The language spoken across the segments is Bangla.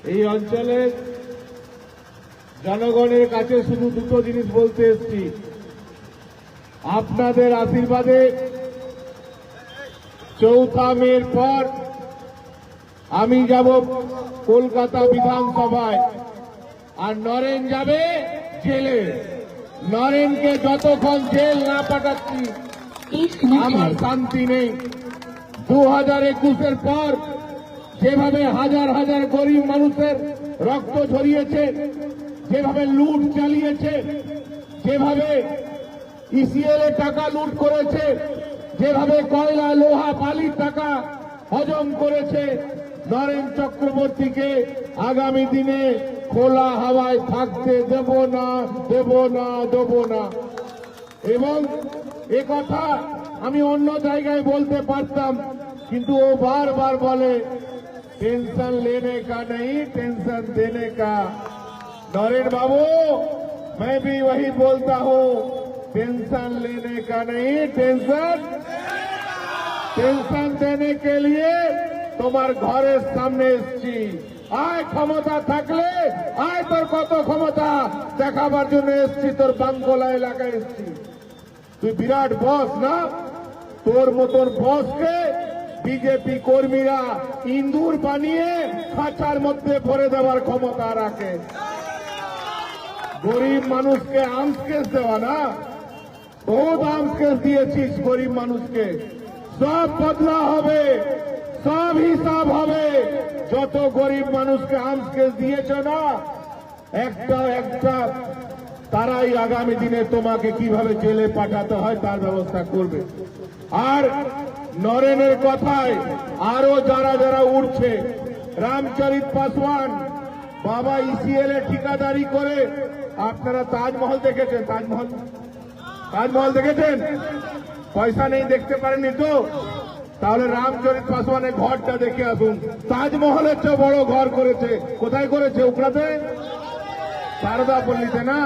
এই অঞ্চলের জনগণের কাছে শুধু দুটো জিনিস বলতে এসেছি। আপনাদের আশীর্বাদে 4 মের পর আমি যাব কলকাতা বিধানসভায়, আর নরেন যাবে জেলে। নরেনকে যতক্ষণ জেল না পাঠাচ্ছি আমার শান্তি নেই। 2021-এর পর যেভাবে হাজার হাজার গরিব মানুষের রক্ত ঝরিয়েছে, যেভাবে লুট চালিয়েছে, যেভাবে ইসিএল এর টাকা লুট করেছে, যেভাবে কয়লা লোহা বালির টাকা হজম করেছে, নরেন চক্রবর্তীকে আগামী দিনে খোলা হাওয়ায় থাকতে দেব না, দেব না, দেব না। এবং এ কথা আমি অন্য জায়গায় বলতে পারতাম, কিন্তু ও বারবার বলে टेंशन लेने का नहीं, टेंशन देने का। नरेन बाबू, मैं भी वही बोलता हूँ, टेंशन लेने का नहीं, टेंशन देने के लिए তোমার ঘরের সামনে এসেছি। আয় ক্ষমতা থাকলে আয়, তোর কত ক্ষমতা দেখাবার জন্য এসেছি, তোর বাঙ্গলা এলাকায় এসেছি। তুই বিরাট বস না? তোর মতন বসকে বিজেপি কর্মীরা ইন্দুর বানিয়ে খাঁচার মধ্যে ভরে দেওয়ার ক্ষমতা রাখে। গরিব মানুষকে আর্মস কেস দেওয়া না, বহুত আর্মস কেস দিয়েছিস গরিব মানুষকে। সব বদলা হবে, সব হিসাব হবে। যত গরিব মানুষকে আর্মস কেস দিয়েছ না, একটা একটা তারাই আগামী দিনে তোমাকে কিভাবে জেলে পাঠাতে হয় তার ব্যবস্থা করবে। আর নরেনের কথায় আরো যারা যারা উঠছে, রামচরিত পাসওয়ান বাবা ইসিএল এ ঠিকাদারি করে, আপনারা তাজমহল দেখেছেন? তাজমহল দেখেছেন? পয়সা নেই, দেখতে পারেননি তো? তাহলে রামচরিত পাসওয়ানের ঘরটা দেখে আসুন। তাজমহলের চেয়ে বড় ঘর করেছে। কোথায় করেছে? উকড়াতে, সারদাপল্লীতে না,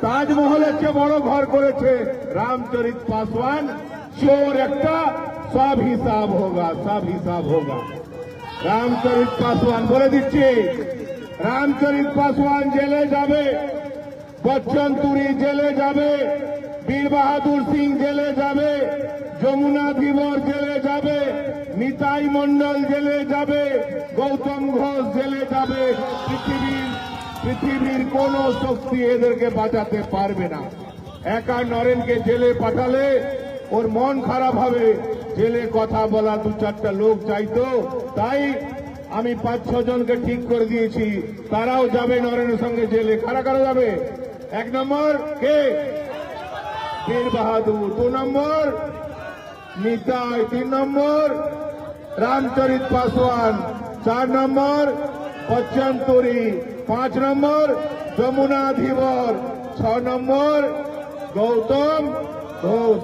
তাজমহলের চেয়ে বড় ঘর করেছে রামচরিত পাসওয়ান। চোর একটা, সব হিসাব হোগা, সব হিসাব হোগা। রামচরিত পাসওয়ান বলে দিচ্ছি, রামচরিত পাসওয়ান জেলে যাবে, বচ্চন তুরি জেলে যাবে, বীর বাহাদুর সিং জেলে যাবে, যমুনা ধীবর জেলে যাবে, নিতাই মন্ডল জেলে যাবে, গৌতম ঘোষ জেলে যাবে। পৃথিবীর কোন শক্তি এদেরকে বাঁচাতে পারবে না। একা নরেনকে জেলে পাঠালে ওর মন খারাপ হবে। জেলে কথা বলা 2-4টা লোক চাইতো, তাই আমি 5-6 জনকে ঠিক করে দিয়েছি, তারাও যাবে নরেনের সঙ্গে জেলে। কারা কারা যাবে? 1 নম্বর কে? বীর বাহাদুর। 2 নম্বর নিতাই। 3 নম্বর রামচরিত পাসওয়ান। 4 নম্বর বচ্চন তুরি। 5 নম্বর যমুনা ধীবর। 6 নম্বর गौतम घोष।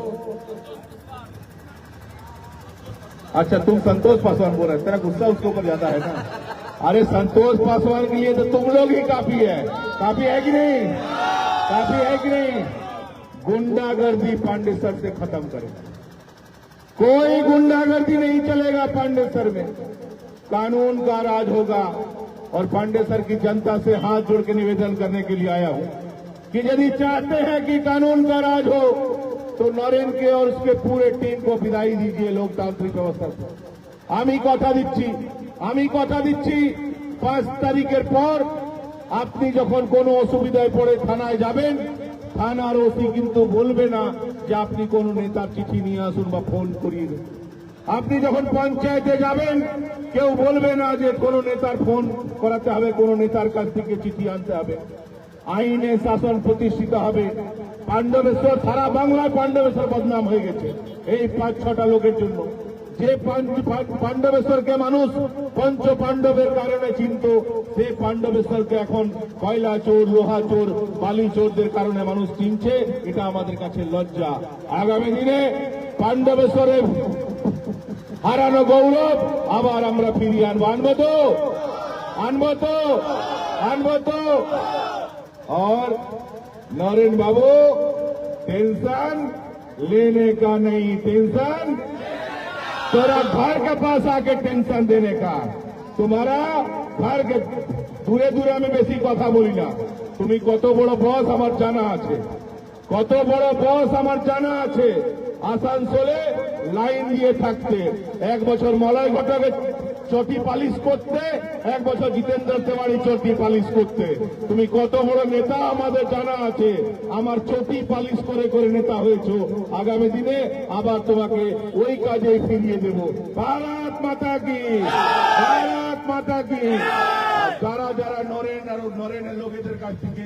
अच्छा, तुम संतोष पासवान बोल रहे, तेरा गुस्सा उसके ऊपर ज्यादा है ना? अरे संतोष पासवान के लिए तो तुम लोग ही काफी है। काफी है कि नहीं? काफी है कि नहीं? गुंडागर्दी पांडेसर से खत्म करें। कोई गुंडागर्दी नहीं चलेगा पांडेसर में। कानून का राज होगा। और पांडेसर की जनता से हाथ जोड़ के निवेदन करने के लिए आया हूं कि यदि चाहते हैं कि कानून का राज हो तो नरेन के और उसके पूरे टीम को विदाई दीजिए लोकतांत्रिक व्यवस्था से। আমি কথা দিচ্ছি 5 তারিখের পর আপনি যখন কোনো অসুবিধায় পড়ে থানায় যাবেন, থানার ওসি কিন্তু বলবে না যে আপনি কোন নেতার চিঠি নিয়ে আসুন বা ফোন করিয়ে দেন। আপনি যখন পঞ্চায়েতে যাবেন, কেউ বলবে না যে কোন নেতার ফোন করাতে হবে, কোন নেতার কাছ থেকে চিঠি আনতে হবে। আইনে শাসন প্রতিষ্ঠিত হবে। পাণ্ডবেশ্বর, সারা বাংলায় পাণ্ডবেশ্বর বদনাম হয়ে গেছে এই 5-6টা লোকের জন্য। যে পাণ্ডবেশ্বরকে মানুষ পঞ্চ পাণ্ডবের কারণে চিনত, সেই পাণ্ডবেশ্বরকে এখন কয়লা চোর, লোহা চোর, বালি চোরদের কারণে মানুষ চিনছে। এটা আমাদের কাছে লজ্জা। আগামী দিনে পাণ্ডবেশ্বরের হারানো গৌরব আবার আমরা ফিরিয়ে আনবো। আনবো তো। और नरेन बाबू, टेंशन लेने का नहीं, टेंशन तेरा घर के पास आके टेंशन देने का। তোমারা घर के দূরে দূরে আমি বেশি কথা বলি না। তুমি কত বড় বস আমার জানা আছে, কত বড় বস আমার জানা আছে। আসানসোলে লাইন দিয়ে থাকতে, এক বছর মলয় ঘটকের চটি পালিশ করতে, এক বছর জিতেন্দ্র তেওয়ারি চটি পালিশ করতে। তুমি কত বড় নেতা আমাদের জানা আছে। আমার চটি পালিশ করে করে নেতা হয়েছো। আগামী দিনে আবার তোমাকে ওই কাজে ফিরিয়ে দেব। ভারত মাতা কি, ভারত মাতা কি। যারা যারা নরেনের লোকেদের কাছ থেকে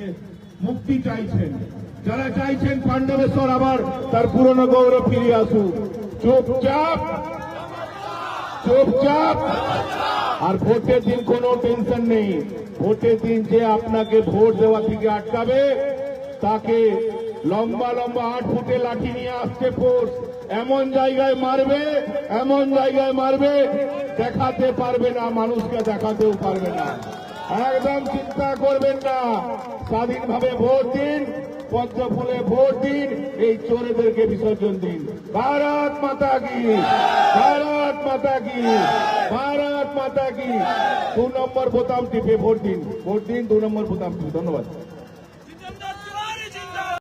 মুক্তি চাইছেন, যারা চাইছেন পাণ্ডবেশ্বর আবার তার পুরনো গৌরব ফিরে আসুক, চুপচাপ চুপচাপ। আর ভোটের দিন কোনো টেনশন নেই। ভোটের দিন যে আপনাকে ভোট দেওয়া থেকে আটকাবে তাকে লম্বা লম্বা 8 ফুটে লাঠি নিয়ে আসছে ফোর্স, এমন জায়গায় মারবে, এমন জায়গায় মারবে দেখাতে পারবে না, মানুষকে দেখাতেও পারবে না। একদম চিন্তা করবেন না। স্বাধীনভাবে ভোট দিন, পদ্ম ফুলে ভোট দিন, এই চোরেদেরকে বিসর্জন দিন। ভারত মাতা কি, ভারত মাতা কি, ভারত মাতা কি। 2 নম্বর বোতাম টিপে ভোট দিন, ভোট দিন 2 নম্বর বোতাম টিপে। ধন্যবাদ।